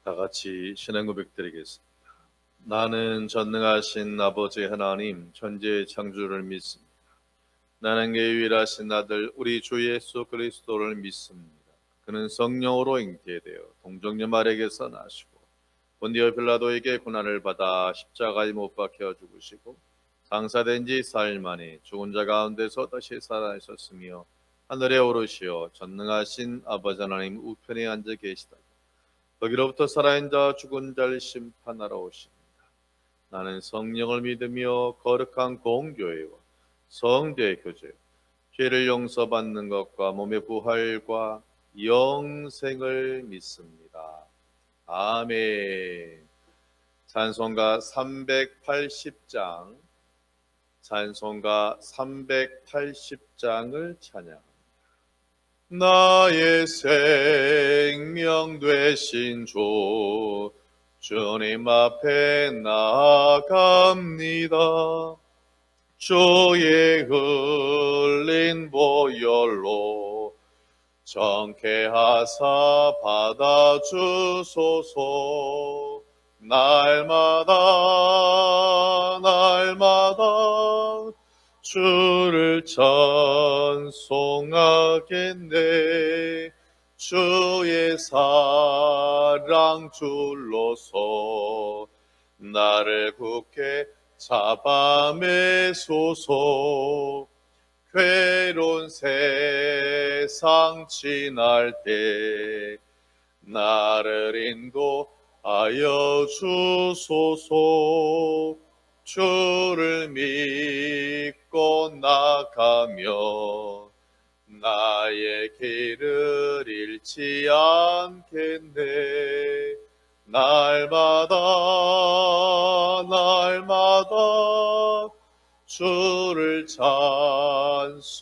다 같이 신앙 고백드리겠습니다. 나는 전능하신 아버지 하나님 천지의 창조를 믿습니다. 나는 그 유일하신 아들 우리 주 예수 그리스도를 믿습니다. 그는 성령으로 잉태되어 동정녀 마리아에게서 나시고 본디오 빌라도에게 고난을 받아 십자가에 못 박혀 죽으시고 장사된 지 4일 만에 죽은 자 가운데서 다시 살아나셨으며 하늘에 오르시어 전능하신 아버지 하나님 우편에 앉아 계시다. 거기로부터 살아있는 자 죽은 자를 심판하러 오십니다. 나는 성령을 믿으며 거룩한 공교회와 성도의 교제, 죄를 용서받는 것과 몸의 부활과 영생을 믿습니다. 아멘. 찬송가 380장, 찬송가 380장을 찬양. 나의 생명 되신 주 주님 앞에 나아갑니다. 주의 흘린 보혈로 정케하사 받아주소서. 날마다 주를 찬송하겠네. 주의 사랑 줄로서 나를 굳게 잡아매소서. 괴로운 세상 지날 때 나를 인도하여 주소서. 주를 믿고 나가며 나의 길을 잃지 않겠네. 날마다 주를 찬송하겠네.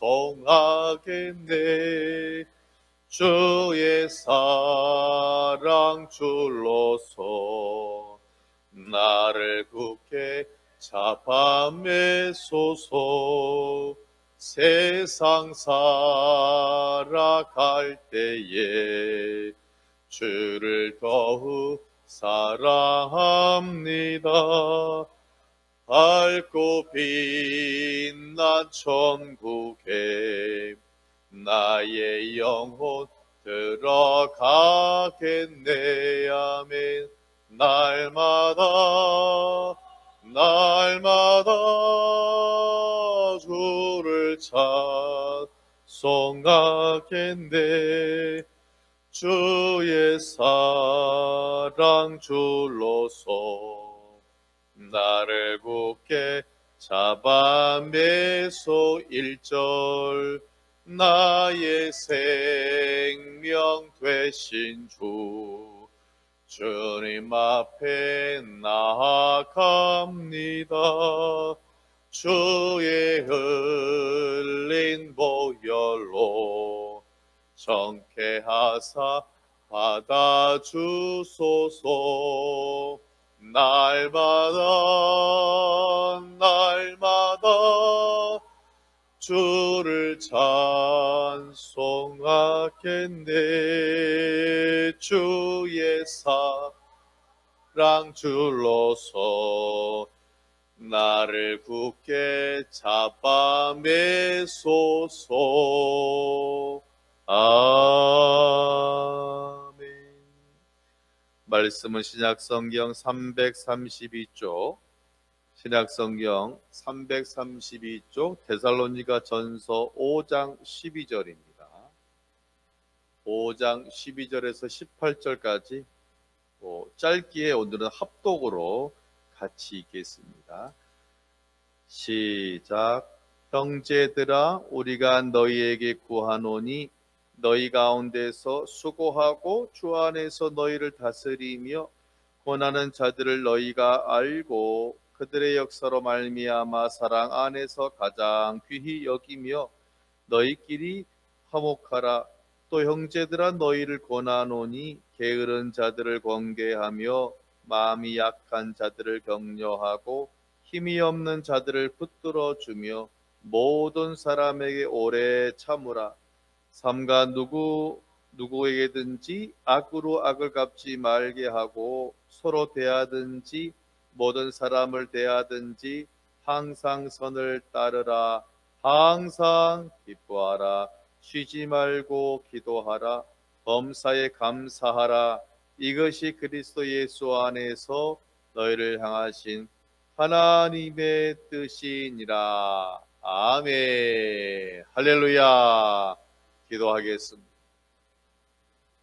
주의 사랑 줄로서 나를 굳게 잡아매소서. 세상 살아갈 때에 주를 더욱 사랑합니다. 밝고 빛난 천국에 나의 영혼 들어가겠네. 아멘. 날마다 주를 찬송하겠네. 주의 사랑 줄로서 나를 굳게 잡아매소. 1절 나의 생명 되신 주 주님 앞에 나아갑니다. 주의 흘린 보혈로 정케하사 받아주소서. 날마다 주를 찬송하겠네. 주의 사랑 줄로서 나를 굳게 잡아매소서. 아멘. 말씀은 신약성경 332쪽, 신약성경 332쪽 데살로니가 전서 5장 12절입니다. 5장 12절에서 18절까지 짧게 오늘은 합독으로 같이 읽겠습니다. 시작. 형제들아, 우리가 너희에게 구하노니 너희 가운데서 수고하고 주 안에서 너희를 다스리며 고난하는 자들을 너희가 알고 그들의 역사로 말미암아 사랑 안에서 가장 귀히 여기며 너희끼리 화목하라. 또 형제들아, 너희를 권하노니 게으른 자들을 권계하며 마음이 약한 자들을 격려하고 힘이 없는 자들을 붙들어 주며 모든 사람에게 오래 참으라. 삼가 누구에게든지 악으로 악을 갚지 말게 하고 서로 대하든지 모든 사람을 대하든지 항상 선을 따르라. 항상 기뻐하라. 쉬지 말고 기도하라. 범사에 감사하라. 이것이 그리스도 예수 안에서 너희를 향하신 하나님의 뜻이니라. 아멘. 할렐루야. 기도하겠습니다.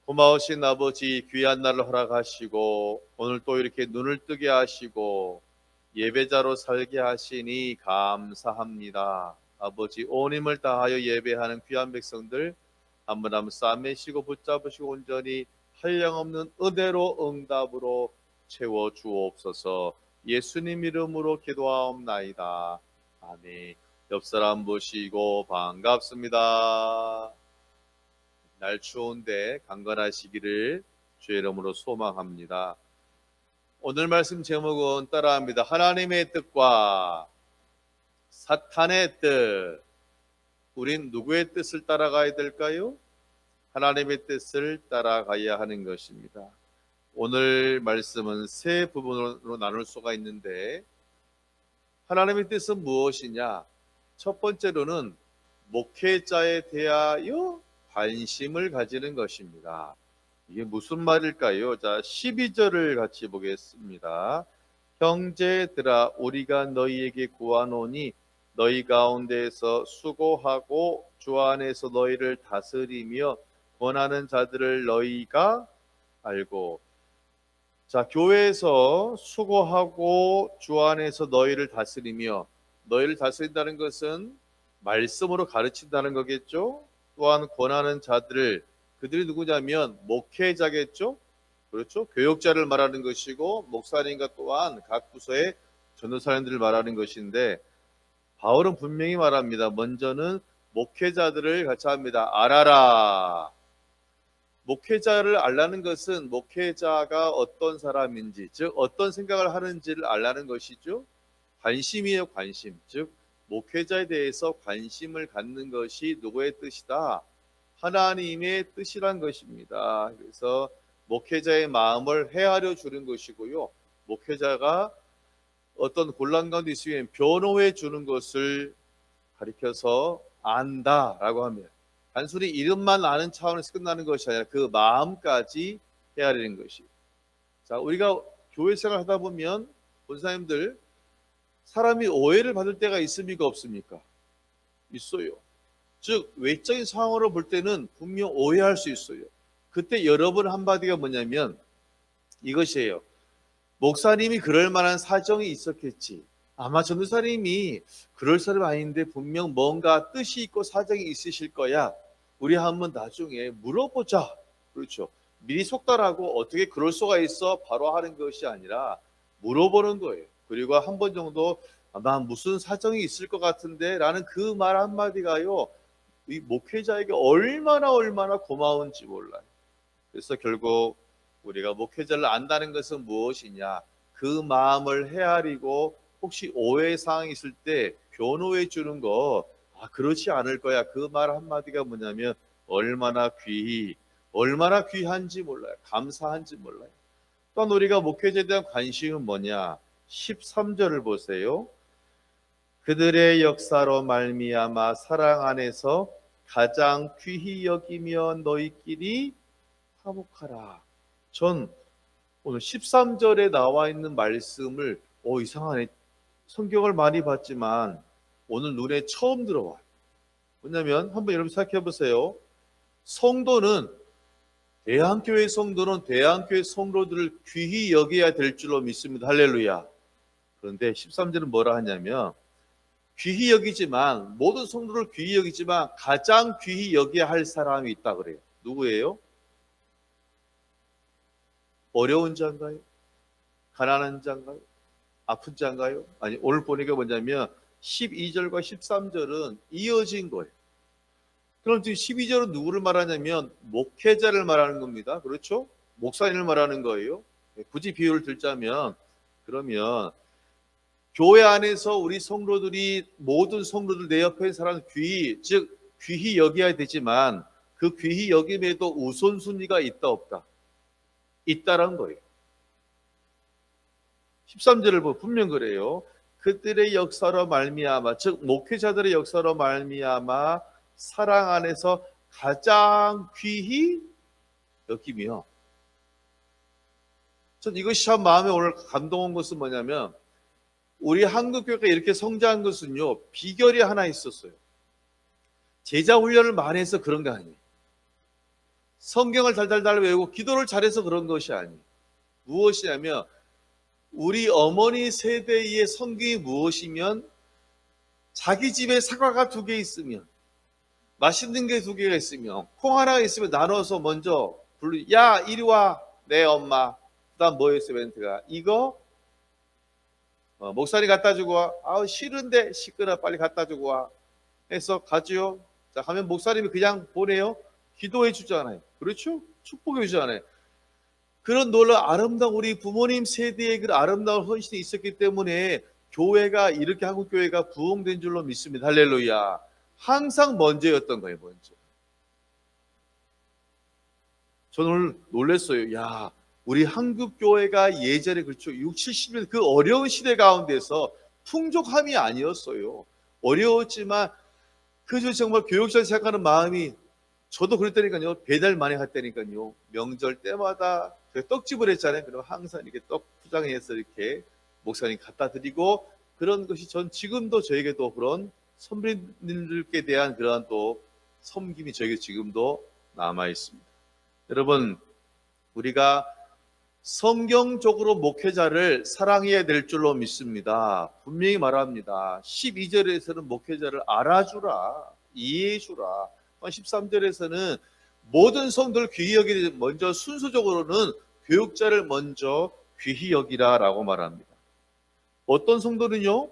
고마우신 아버지, 귀한 날을 허락하시고 오늘 또 이렇게 눈을 뜨게 하시고 예배자로 살게 하시니 감사합니다. 아버지, 온 힘을 다하여 예배하는 귀한 백성들 한 분 한 분 싸매시고 붙잡으시고 온전히 한량없는 은혜로 응답으로 채워 주옵소서. 예수님 이름으로 기도하옵나이다. 아멘. 옆 사람 보시고 반갑습니다. 날 추운데 강건하시기를 주의 이름으로 소망합니다. 오늘 말씀 제목은 따라합니다. 하나님의 뜻과 사탄의 뜻. 우린 누구의 뜻을 따라가야 될까요? 하나님의 뜻을 따라가야 하는 것입니다. 오늘 말씀은 세 부분으로 나눌 수가 있는데, 하나님의 뜻은 무엇이냐? 첫 번째로는 목회자에 대하여 관심을 가지는 것입니다. 이게 무슨 말일까요? 자, 12절을 같이 보겠습니다. 형제들아, 우리가 너희에게 구하노니 너희 가운데에서 수고하고 주 안에서 너희를 다스리며 권하는 자들을 너희가 알고. 자, 교회에서 수고하고 주 안에서 너희를 다스리며, 너희를 다스린다는 것은 말씀으로 가르친다는 거겠죠. 또한 권하는 자들을, 그들이 누구냐면 목회자겠죠. 그렇죠. 교역자를 말하는 것이고 목사님과 또한 각 부서의 전도사님들을 말하는 것인데, 바울은 분명히 말합니다. 먼저는 목회자들을 같이 합니다. 알아라. 목회자를 알라는 것은 목회자가 어떤 사람인지, 즉 어떤 생각을 하는지를 알라는 것이죠. 관심이에요. 관심. 즉 목회자에 대해서 관심을 갖는 것이 누구의 뜻이다? 하나님의 뜻이란 것입니다. 그래서 목회자의 마음을 헤아려 주는 것이고요. 목회자가 어떤 곤란 가운데 있으면 변호해 주는 것을 가리켜서 안다라고 합니다. 단순히 이름만 아는 차원에서 끝나는 것이 아니라 그 마음까지 헤아리는 것이. 자, 우리가 교회 생활 하다 보면 본사님들, 사람이 오해를 받을 때가 있습니까 없습니까? 있어요. 즉 외적인 상황으로 볼 때는 분명 오해할 수 있어요. 그때 여러분 한마디가 뭐냐면 이것이에요. 목사님이 그럴 만한 사정이 있었겠지. 아마 전도사님이 그럴 사람 아닌데 분명 뭔가 뜻이 있고 사정이 있으실 거야. 우리 한번 나중에 물어보자. 그렇죠. 미리 속달하고 어떻게 그럴 수가 있어? 바로 하는 것이 아니라 물어보는 거예요. 그리고 한 번 정도 아마 무슨 사정이 있을 것 같은데 라는 그 말 한마디가요, 이 목회자에게 얼마나 고마운지 몰라요. 그래서 결국 우리가 목회자를 안다는 것은 무엇이냐? 그 마음을 헤아리고 혹시 오해 사항이 있을 때 변호해 주는 거, 그렇지 않을 거야. 그 말 한마디가 뭐냐면 얼마나 귀한지 몰라요. 감사한지 몰라요. 또한 우리가 목회자에 대한 관심은 뭐냐? 13절을 보세요. 그들의 역사로 말미암아 사랑 안에서 가장 귀히 여기며 너희끼리 화목하라. 전 오늘 13절에 나와 있는 말씀을 이상하네. 성경을 많이 봤지만 오늘 눈에 처음 들어와요. 왜냐하면 한번 여러분 생각해 보세요. 대한교회 성도는 대한교회 성도들을 귀히 여겨야 될 줄로 믿습니다. 할렐루야. 그런데 13절은 뭐라 하냐면 귀히 여기지만, 모든 성도를 귀히 여기지만 가장 귀히 여겨야 할 사람이 있다 그래요. 누구예요? 어려운 자인가요? 가난한 자인가요? 아픈 자인가요? 아니, 오늘 보니까 뭐냐면 12절과 13절은 이어진 거예요. 그럼 지금 12절은 누구를 말하냐면 목회자를 말하는 겁니다. 그렇죠? 목사님을 말하는 거예요. 굳이 비유를 들자면, 그러면 교회 안에서 우리 성도들이, 모든 성도들 내 옆에 사람 귀히 여겨야 되지만 그 귀히 여김에도 우선순위가 있다 없다? 있다라는 거예요. 13절을 보면 분명 그래요. 그들의 역사로 말미암아, 즉 목회자들의 역사로 말미암아 사랑 안에서 가장 귀히 여기며, 전 이것이 참 마음에 오늘 감동한 것은 뭐냐면, 우리 한국교회가 이렇게 성장한 것은요, 비결이 하나 있었어요. 제자 훈련을 많이 해서 그런 거 아니에요. 성경을 달달달 외우고 기도를 잘해서 그런 것이 아니에요. 무엇이냐면, 우리 어머니 세대의 성경이 무엇이면, 자기 집에 사과가 2개 있으면, 맛있는 게 2개가 있으면, 콩 하나가 있으면 나눠서 먼저 야 이리 와 내 엄마. 그 다음 뭐였어요 멘트가? 이거 목사님 갖다 주고 와. 아우 싫은데 시끄러 빨리 갖다 주고 와 해서 가지요. 자 가면 목사님이 그냥 보내요. 기도해 주잖아요. 그렇죠? 축복해 주잖아요. 그런 놀라 아름다운 우리 부모님 세대의 그 아름다운 헌신이 있었기 때문에 교회가 이렇게 한국 교회가 부흥된 줄로 믿습니다. 할렐루야. 항상 먼저였던 거예요. 먼저. 저는 오늘 놀랐어요. 야, 우리 한국 교회가 예전에 그렇죠. 6, 70년 그 어려운 시대 가운데서 풍족함이 아니었어요. 어려웠지만 그저 정말 교육자 생각하는 마음이, 저도 그랬다니까요. 배달 많이 갔다니까요. 명절 때마다 떡집을 했잖아요. 그럼 항상 이렇게 떡 포장해서 이렇게 목사님 갖다 드리고, 그런 것이 전 지금도 저에게도 그런 선배님들께 대한 그러한 또 섬김이 저에게 지금도 남아 있습니다. 여러분, 우리가 성경적으로 목회자를 사랑해야 될 줄로 믿습니다. 분명히 말합니다. 12절에서는 목회자를 알아주라, 이해해주라. 13절에서는 모든 성도를 귀히 여기되 먼저 순서적으로는 교육자를 먼저 귀히 여기라 라고 말합니다. 어떤 성도는요,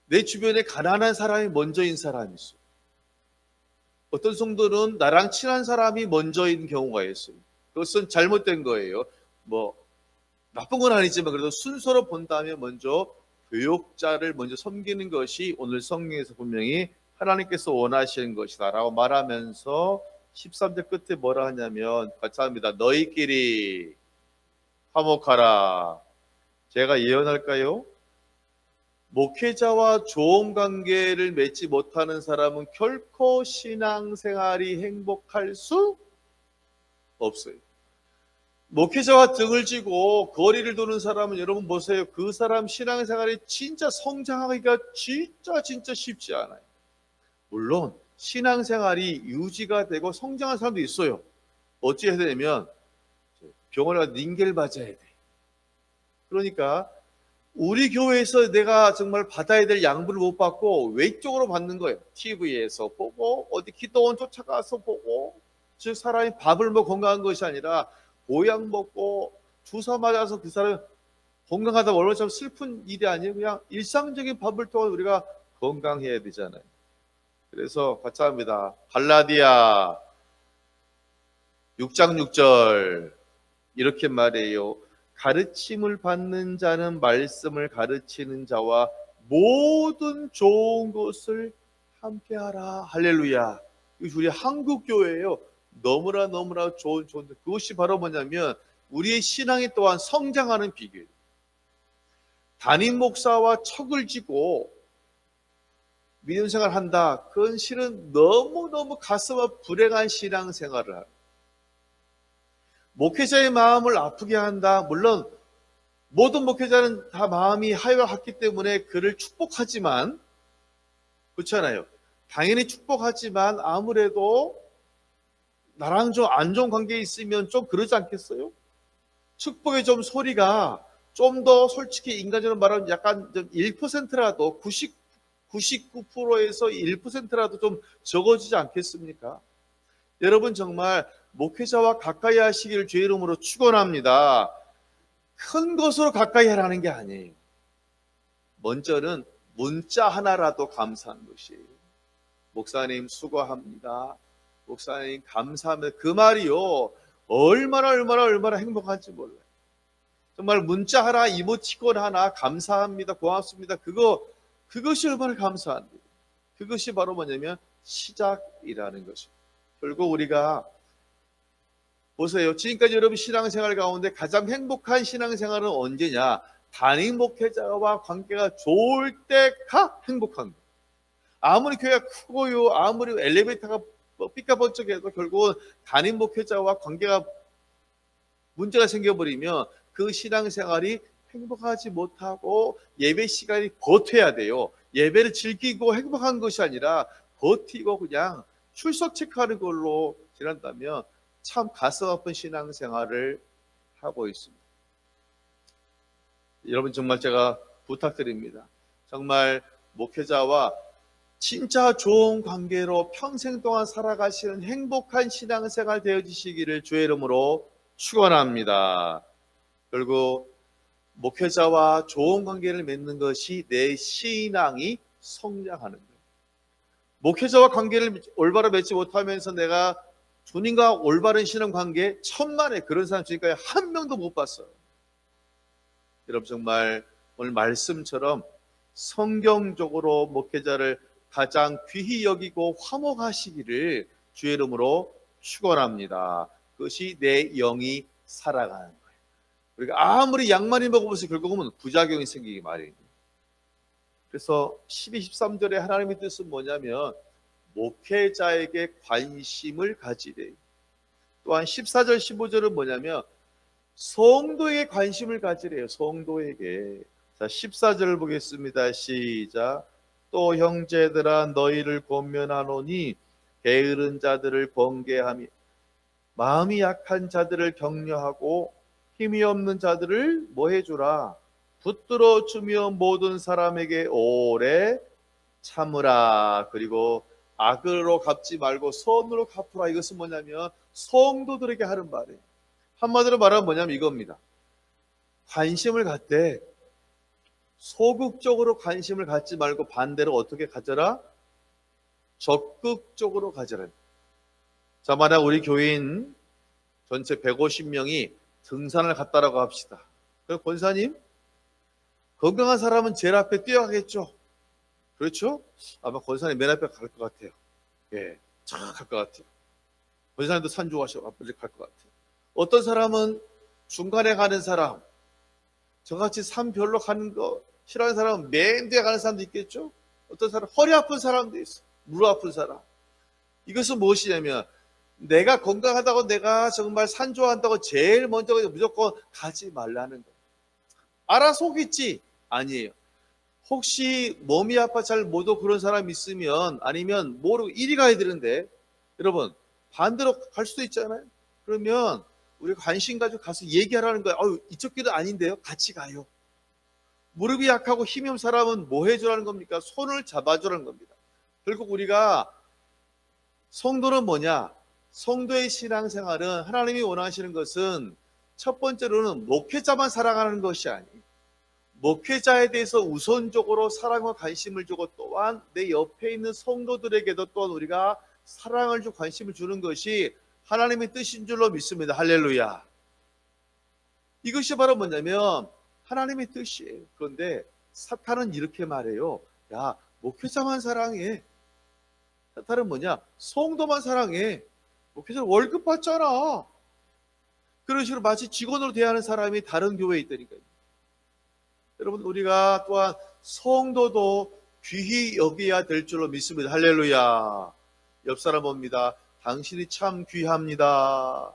내 주변에 가난한 사람이 먼저인 사람이 있어요. 어떤 성도는 나랑 친한 사람이 먼저인 경우가 있어요. 그것은 잘못된 거예요. 뭐 나쁜 건 아니지만 그래도 순서로 본다면 먼저 교육자를 먼저 섬기는 것이 오늘 성경에서 분명히 하나님께서 원하시는 것이다 라고 말하면서 13절 끝에 뭐라 하냐면, 같이 합니다. 너희끼리 화목하라. 제가 예언할까요? 목회자와 좋은 관계를 맺지 못하는 사람은 결코 신앙생활이 행복할 수 없어요. 목회자와 등을 지고 거리를 두는 사람은 여러분 보세요. 그 사람 신앙생활이 진짜 성장하기가 진짜 쉽지 않아요. 물론 신앙생활이 유지가 되고 성장한 사람도 있어요. 어찌 해야 되냐면 병원에 가서 닌겔 맞아야 돼. 그러니까 우리 교회에서 내가 정말 받아야 될 양분을 못 받고 외적으로 받는 거예요. TV에서 보고 어디 기도원 쫓아가서 보고, 즉 사람이 밥을 먹고 건강한 것이 아니라 보약 먹고 주사 맞아서 그 사람이 건강하다 얼마나 참 슬픈 일이 아니에요. 그냥 일상적인 밥을 통해 우리가 건강해야 되잖아요. 그래서 같이 합니다. 갈라디아 6장 6절 이렇게 말해요. 가르침을 받는 자는 말씀을 가르치는 자와 모든 좋은 것을 함께하라. 할렐루야. 이것이 우리 한국 교회예요. 너무나 좋은데, 그것이 바로 뭐냐면 우리의 신앙이 또한 성장하는 비결. 담임 목사와 척을 지고 믿음 생활을 한다. 그건 실은 너무너무 가슴 아픈 불행한 신앙 생활을 합니다. 목회자의 마음을 아프게 한다. 물론 모든 목회자는 다 마음이 하여왔기 때문에 그를 축복하지만, 그렇잖아요. 당연히 축복하지만 아무래도 나랑 좀 안 좋은 관계에 있으면 좀 그러지 않겠어요? 축복의 좀 소리가 좀 더 솔직히 인간적으로 말하면 약간 좀 1%라도 99%에서 1%라도 좀 적어지지 않겠습니까? 여러분 정말 목회자와 가까이 하시기를 주의 이름으로 축원합니다. 큰 것으로 가까이 하라는 게 아니에요. 먼저는 문자 하나라도 감사한 것이에요. 목사님 수고합니다. 목사님 감사합니다. 그 말이요, 얼마나 행복한지 몰라요. 정말 문자 하나, 이모티콘 하나, 감사합니다, 고맙습니다. 그것이 얼마나 감사한데요. 그것이 바로 뭐냐면 시작이라는 것입니다. 결국 우리가 보세요. 지금까지 여러분 신앙생활 가운데 가장 행복한 신앙생활은 언제냐? 담임 목회자와 관계가 좋을 때가 행복한 거예요. 아무리 교회가 크고요, 아무리 엘리베이터가 삐까번쩍해도 결국은 담임 목회자와 관계가 문제가 생겨버리면 그 신앙생활이 행복하지 못하고 예배 시간이 버텨야 돼요. 예배를 즐기고 행복한 것이 아니라 버티고 그냥 출석 체크하는 걸로 지난다면 참 가슴 아픈 신앙생활을 하고 있습니다. 여러분 정말 제가 부탁드립니다. 정말 목회자와 진짜 좋은 관계로 평생 동안 살아가시는 행복한 신앙생활 되어지시기를 주의 이름으로 축원합니다. 결국 목회자와 좋은 관계를 맺는 것이 내 신앙이 성장하는 거예요. 목회자와 관계를 올바로 맺지 못하면서 내가 주님과 올바른 신앙 관계 천만에 그런 사람 지금까지 한 명도 못 봤어요. 여러분 정말 오늘 말씀처럼 성경적으로 목회자를 가장 귀히 여기고 화목하시기를 주의 이름으로 축원합니다. 그것이 내 영이 살아가는 거예요. 우리가 아무리 약 많이 먹어보세요. 결국은 부작용이 생기기 마련입니다. 그래서 12, 13절에 하나님의 뜻은 뭐냐면 목회자에게 관심을 가지래. 또한 14절, 15절은 뭐냐면 성도에게 관심을 가지래요. 성도에게. 자, 14절을 보겠습니다. 시작. 또 형제들아 너희를 권면하노니 게으른 자들을 번개하며 마음이 약한 자들을 격려하고 힘이 없는 자들을 뭐 해주라? 붙들어 주며 모든 사람에게 오래 참으라. 그리고 악으로 갚지 말고 선으로 갚으라. 이것은 뭐냐면 성도들에게 하는 말이에요. 한마디로 말하면 뭐냐면 이겁니다. 관심을 갖되 소극적으로 관심을 갖지 말고 반대로 어떻게 가져라? 적극적으로 가져라. 자, 만약 우리 교인 전체 150명이 등산을 갔다라고 합시다. 그럼 권사님, 건강한 사람은 제일 앞에 뛰어가겠죠? 그렇죠? 아마 권사님 맨 앞에 갈 것 같아요. 예, 쫙 갈 것 같아요. 권사님도 산 좋아하셔. 앞에 갈 것 같아요. 어떤 사람은 중간에 가는 사람, 저같이 산 별로 가는 거 싫어하는 사람은 맨 뒤에 가는 사람도 있겠죠? 어떤 사람 허리 아픈 사람도 있어. 무릎 아픈 사람. 이것은 무엇이냐면 내가 건강하다고 내가 정말 산 좋아한다고 제일 먼저 무조건 가지 말라는 거예요. 알아서 오겠지? 아니에요. 혹시 몸이 아파 잘 못 오고 그런 사람 있으면 아니면 모르고 이리 가야 되는데 여러분 반대로 갈 수도 있잖아요. 그러면 우리가 관심 가지고 가서 얘기하라는 거예요. 이쪽 길은 아닌데요. 같이 가요. 무릎이 약하고 힘이 없는 사람은 뭐 해주라는 겁니까? 손을 잡아주라는 겁니다. 결국 우리가 성도는 뭐냐? 성도의 신앙생활은 하나님이 원하시는 것은 첫 번째로는 목회자만 사랑하는 것이 아니에요. 목회자에 대해서 우선적으로 사랑과 관심을 주고 또한 내 옆에 있는 성도들에게도 또한 우리가 사랑을 주고 관심을 주는 것이 하나님의 뜻인 줄로 믿습니다. 할렐루야. 이것이 바로 뭐냐면 하나님의 뜻이에요. 그런데 사탄은 이렇게 말해요. 야, 목회자만 사랑해. 사탄은 뭐냐? 성도만 사랑해. 목회자 월급 받잖아. 그런 식으로 마치 직원으로 대하는 사람이 다른 교회에 있다니까요. 여러분 우리가 또한 성도도 귀히 여겨야 될 줄로 믿습니다. 할렐루야. 옆 사람 봅니다. 당신이 참 귀합니다.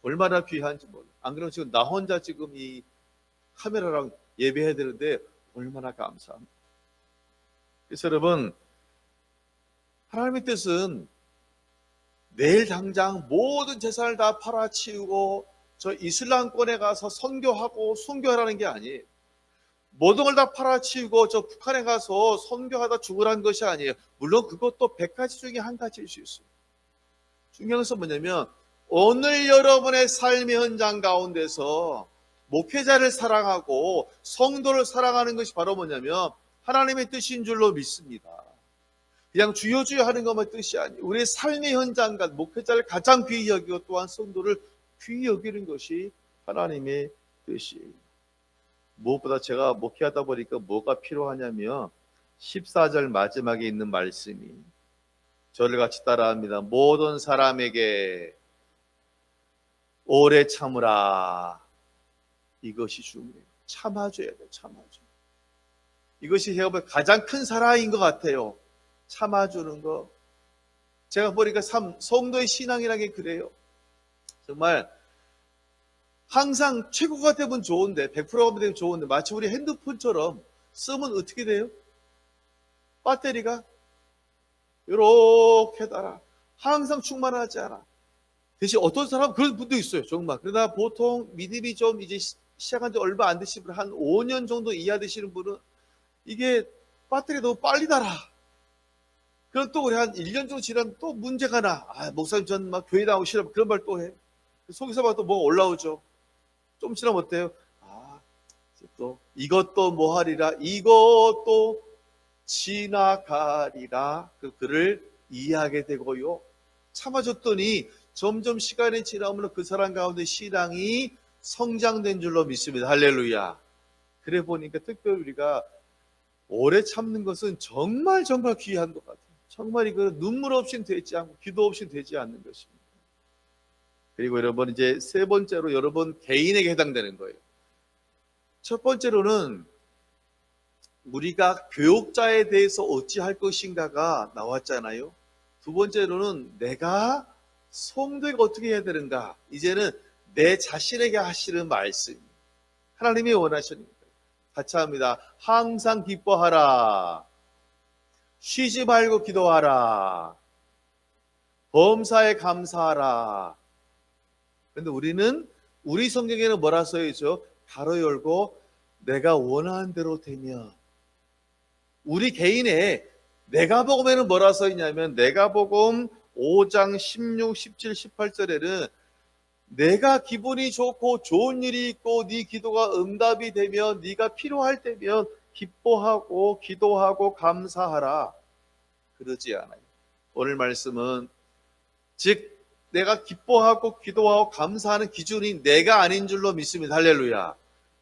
얼마나 귀한지 몰라. 안 그러면 지금 나 혼자 지금 이 카메라랑 예배해야 되는데 얼마나 감사합니다. 그래서 여러분 하나님의 뜻은 내일 당장 모든 재산을 다 팔아치우고 저 이슬람권에 가서 선교하고 순교하라는 게 아니에요. 모든 걸 다 팔아치우고 저 북한에 가서 선교하다 죽으라는 것이 아니에요. 물론 그것도 100가지 중에 한 가지일 수 있어요. 중요한 것은 뭐냐면 오늘 여러분의 삶의 현장 가운데서 목회자를 사랑하고 성도를 사랑하는 것이 바로 뭐냐면 하나님의 뜻인 줄로 믿습니다. 그냥 주여 주여 하는 것만 뜻이 아니에요. 우리의 삶의 현장과 목회자를 가장 귀히 여기고 또한 성도를 귀히 여기는 것이 하나님의 뜻이에요. 무엇보다 제가 목회하다 보니까 뭐가 필요하냐면 14절 마지막에 있는 말씀이 저를 같이 따라합니다. 모든 사람에게 오래 참으라. 이것이 중요해요. 참아줘야 돼요. 참아줘. 이것이 제가 보기엔 가장 큰 사랑인 것 같아요. 참아주는 거. 제가 보니까 성도의 신앙이라는 게 그래요. 정말 항상 최고가 되면 좋은데 100%가 되면 좋은데 마치 우리 핸드폰처럼 쓰면 어떻게 돼요? 배터리가 이렇게 달아. 항상 충만하지 않아. 대신 어떤 사람은 그런 분도 있어요. 정말. 그러나 보통 믿음이 좀 이제 시작한 지 얼마 안 되신 분, 한 5년 정도 이하 되시는 분은 이게 배터리가 너무 빨리 달아. 그럼 또 우리 한 1년 정도 지나면 또 문제가 나. 아, 목사님 전 막 교회 나오기 싫어. 그런 말 또 해. 속에서 봐도 뭐 올라오죠. 좀 지나면 어때요? 아, 이제 또 이것도 뭐 하리라. 이것도 지나가리라. 그 글을 이해하게 되고요. 참아줬더니 점점 시간이 지나면 그 사람 가운데 신앙이 성장된 줄로 믿습니다. 할렐루야. 그래 보니까 특별히 우리가 오래 참는 것은 정말 정말 귀한 것 같아요. 정말 이거 눈물 없이는 되지 않고 기도 없이는 되지 않는 것입니다. 그리고 여러분 이제 세 번째로 여러분 개인에게 해당되는 거예요. 첫 번째로는 우리가 교육자에 대해서 어찌할 것인가가 나왔잖아요. 두 번째로는 내가 성도에게 어떻게 해야 되는가. 이제는 내 자신에게 하시는 말씀. 하나님이 원하시는 거예요. 같이 합니다. 항상 기뻐하라. 쉬지 말고 기도하라. 범사에 감사하라. 그런데 우리는 우리 성경에는 뭐라 써 있죠? 가로 열고 내가 원하는 대로 되면. 우리 개인의 내가복음에는 뭐라 써 있냐면 내가복음 5장 16, 17, 18절에는 내가 기분이 좋고 좋은 일이 있고 네 기도가 응답이 되면 네가 필요할 때면 기뻐하고 기도하고 감사하라. 그러지 않아요. 오늘 말씀은 즉 내가 기뻐하고 기도하고 감사하는 기준이 내가 아닌 줄로 믿습니다. 할렐루야.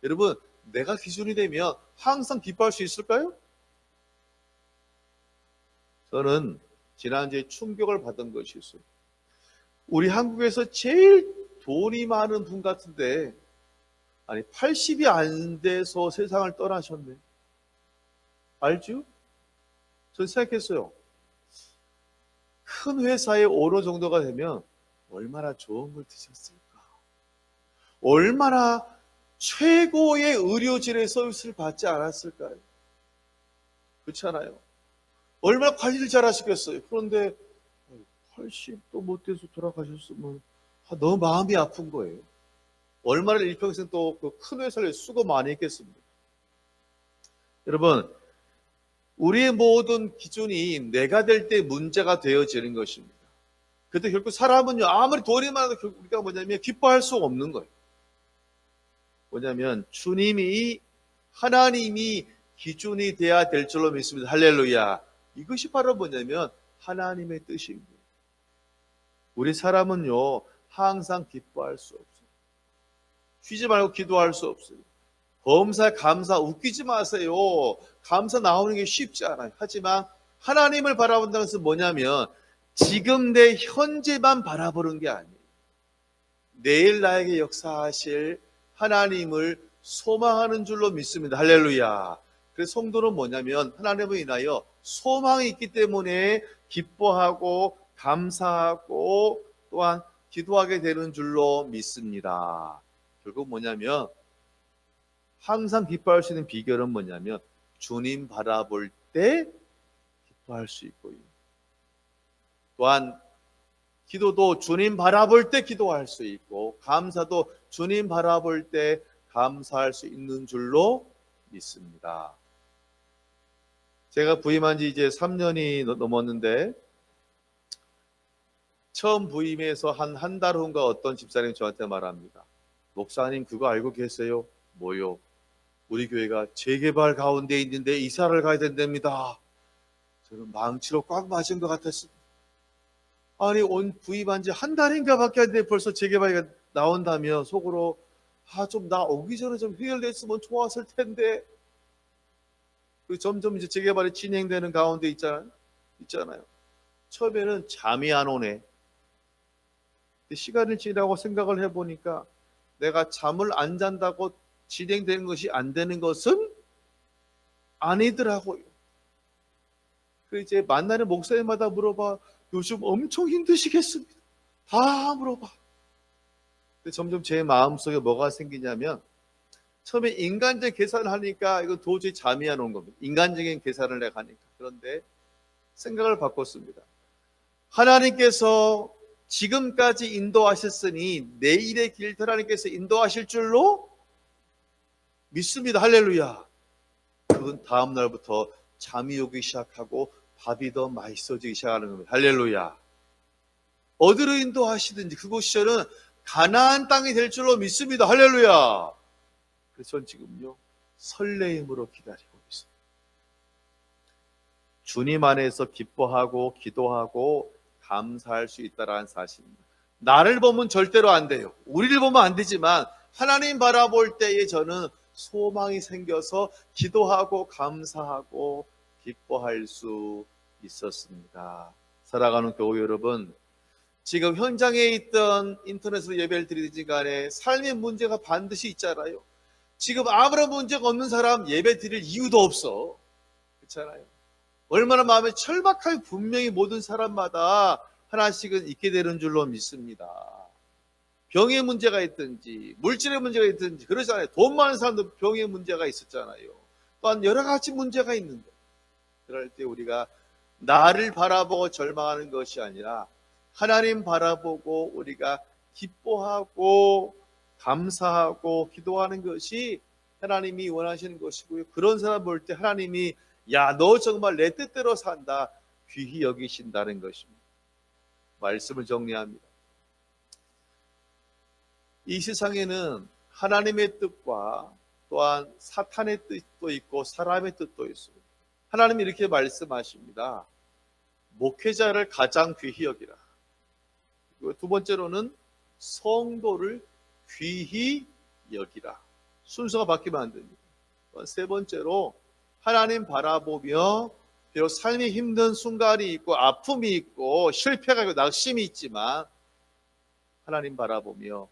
여러분 내가 기준이 되면 항상 기뻐할 수 있을까요? 저는 지난주에 충격을 받은 것이 있어요. 우리 한국에서 제일 돈이 많은 분 같은데 아니 80이 안 돼서 세상을 떠나셨네. 알죠? 전 생각했어요. 큰 회사의 오너 정도가 되면 얼마나 좋은 걸 드셨을까? 얼마나 최고의 의료진의 서비스를 받지 않았을까요? 그렇잖아요. 얼마나 관리를 잘 하시겠어요. 그런데 80도 못 돼서 돌아가셨으면 너무 마음이 아픈 거예요. 얼마나 일평생 또 그 큰 회사를 수고 많이 했겠습니까? 여러분, 우리의 모든 기준이 내가 될 때 문제가 되어지는 것입니다. 그런데 결국 사람은요, 아무리 돈이 많아도 결국 우리가 뭐냐면 기뻐할 수 없는 거예요. 뭐냐면 주님이 하나님이 기준이 돼야 될 줄로 믿습니다. 할렐루야. 이것이 바로 뭐냐면 하나님의 뜻입니다. 우리 사람은요 항상 기뻐할 수 없어요. 쉬지 말고 기도할 수 없어요. 범사 감사 웃기지 마세요. 감사 나오는 게 쉽지 않아요. 하지만 하나님을 바라본다는 것은 뭐냐면 지금 내 현재만 바라보는 게 아니에요. 내일 나에게 역사하실 하나님을 소망하는 줄로 믿습니다. 할렐루야. 그래서 성도는 뭐냐면 하나님을 인하여 소망이 있기 때문에 기뻐하고 감사하고 또한 기도하게 되는 줄로 믿습니다. 결국 뭐냐면 항상 기뻐할 수 있는 비결은 뭐냐면 주님 바라볼 때 기뻐할 수 있고요. 또한 기도도 주님 바라볼 때 기도할 수 있고 감사도 주님 바라볼 때 감사할 수 있는 줄로 믿습니다. 제가 부임한 지 이제 3년이 넘었는데 처음 부임해서 한 달 후인가 어떤 집사님이 저한테 말합니다. 목사님 그거 알고 계세요? 뭐요? 우리 교회가 재개발 가운데 있는데 이사를 가야 된답니다. 저는 망치로 꽉 맞은 것 같았습니다. 아니 부임한 지 한 달인가 밖에 안 됐는데 벌써 재개발이 나온다며 속으로 좀 나 오기 전에 좀 해결됐으면 좋았을 텐데 점점 이제 재개발이 진행되는 가운데 있잖아요. 처음에는 잠이 안 오네. 시간이 지나고 생각을 해보니까 내가 잠을 안 잔다고 진행되는 것이 안 되는 것은 아니더라고요. 그 이제 만나는 목사님마다 물어봐. 요즘 엄청 힘드시겠습니다. 다 물어봐. 근데 점점 제 마음속에 뭐가 생기냐면 처음에 인간적 계산을 하니까 이거 도저히 잠이 안 온 겁니다. 인간적인 계산을 내가 하니까. 그런데 생각을 바꿨습니다. 하나님께서 지금까지 인도하셨으니 내일의 길도 하나님께서 인도하실 줄로 믿습니다. 할렐루야. 그건 다음 날부터 잠이 오기 시작하고 밥이 더 맛있어지기 시작하는 겁니다. 할렐루야. 어디로 인도하시든지 그곳이 저는 가나안 땅이 될 줄로 믿습니다. 할렐루야. 그래서 전 지금요 설레임으로 기다리고 있습니다. 주님 안에서 기뻐하고 기도하고 감사할 수 있다라는 사실입니다. 나를 보면 절대로 안 돼요. 우리를 보면 안 되지만 하나님 바라볼 때에 저는 소망이 생겨서 기도하고 감사하고 기뻐할 수 있었습니다. 사랑하는 교회 여러분, 지금 현장에 있던 인터넷으로 예배를 드리든지 간에 삶의 문제가 반드시 있잖아요. 지금 아무런 문제가 없는 사람 예배 드릴 이유도 없어. 그렇잖아요. 얼마나 마음에 철박하게 분명히 모든 사람마다 하나씩은 있게 되는 줄로 믿습니다. 병의 문제가 있든지 물질의 문제가 있든지 그러잖아요. 돈 많은 사람도 병의 문제가 있었잖아요. 또한 여러 가지 문제가 있는데 그럴 때 우리가 나를 바라보고 절망하는 것이 아니라 하나님 바라보고 우리가 기뻐하고 감사하고 기도하는 것이 하나님이 원하시는 것이고요. 그런 사람 볼 때 하나님이 야, 너 정말 내 뜻대로 산다 귀히 여기신다는 것입니다. 말씀을 정리합니다. 이 세상에는 하나님의 뜻과 또한 사탄의 뜻도 있고 사람의 뜻도 있습니다. 하나님이 이렇게 말씀하십니다. 목회자를 가장 귀히 여기라. 그리고 두 번째로는 성도를 귀히 여기라. 순서가 바뀌면 안 됩니다. 세 번째로 하나님 바라보며 비록 삶이 힘든 순간이 있고 아픔이 있고 실패가 있고 낙심이 있지만 하나님 바라보며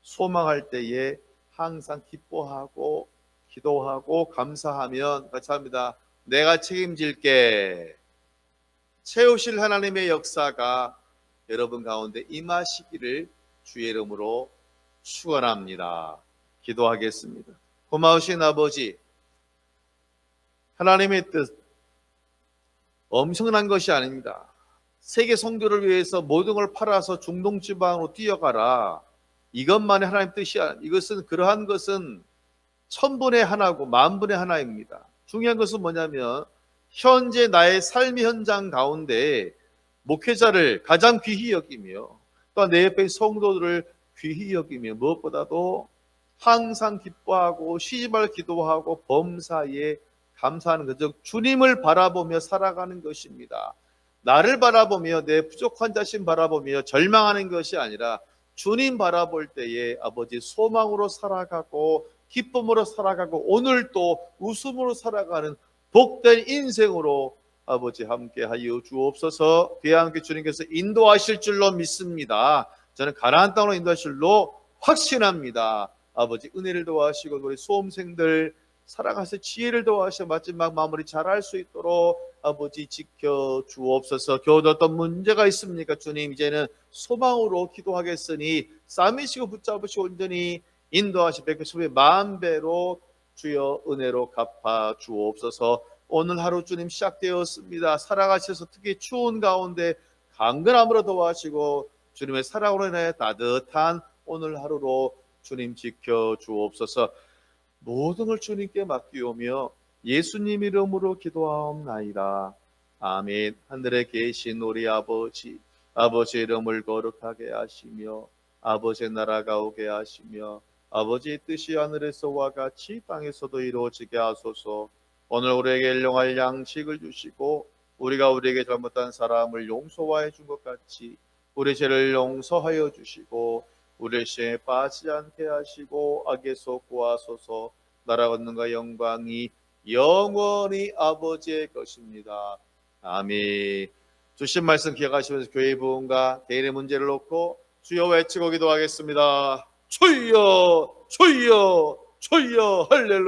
소망할 때에 항상 기뻐하고 기도하고 감사하면 같이 합니다. 내가 책임질게. 채우실 하나님의 역사가 여러분 가운데 임하시기를 주의 이름으로 축원합니다. 기도하겠습니다. 고마우신 아버지, 하나님의 뜻 엄청난 것이 아닙니다. 세계 선교를 위해서 모든 걸 팔아서 중동 지방으로 뛰어가라. 이것만이 하나님 뜻이 아닙니다. 이것은 그러한 것은 천분의 하나고 만분의 하나입니다. 중요한 것은 뭐냐면 현재 나의 삶의 현장 가운데 목회자를 가장 귀히 여기며 또 내 옆에 성도들을 귀히 여기며 무엇보다도 항상 기뻐하고 쉬지 말고 기도하고 범사에 감사하는 것, 즉 주님을 바라보며 살아가는 것입니다. 나를 바라보며 내 부족한 자신 바라보며 절망하는 것이 아니라 주님 바라볼 때에 아버지 소망으로 살아가고 기쁨으로 살아가고 오늘 또 웃음으로 살아가는 복된 인생으로 아버지 함께하여 주옵소서. 그와 함께 주님께서 인도하실 줄로 믿습니다. 저는 가나안 땅으로 인도하실 줄로 확신합니다. 아버지 은혜를 도와주시고 우리 수험생들 살아가서 지혜를 도와주셔 마지막 마무리 잘할 수 있도록 아버지 지켜 주옵소서. 겨우 어떤 문제가 있습니까? 주님 이제는 소망으로 기도하겠으니 싸매시고 붙잡으시고 온전히 인도하시 백배수의 만배로 주여 은혜로 갚아 주옵소서. 오늘 하루 주님 시작되었습니다. 살아가셔서 특히 추운 가운데 강건함으로 도와주시고 주님의 사랑으로 인하여 따뜻한 오늘 하루로 주님 지켜 주옵소서. 모든 걸 주님께 맡기오며 예수님 이름으로 기도하옵나이다. 아멘. 하늘에 계신 우리 아버지, 아버지 이름을 거룩하게 하시며 아버지의 나라가 오게 하시며 아버지의 뜻이 하늘에서와 같이 땅에서도 이루어지게 하소서. 오늘 우리에게 일용할 양식을 주시고 우리가 우리에게 잘못한 사람을 용서하여 준 것 같이 우리 죄를 용서하여 주시고 우리의 시험에 빠지지 않게 하시고 악에서 구하소서. 나라가 있는가 영광이 영원히 아버지의 것입니다. 아멘. 주신 말씀 기억하시면서 교회의 부흥과 개인의 문제를 놓고 주여 외치고 기도하겠습니다. 주여 주여 주여 할렐루야.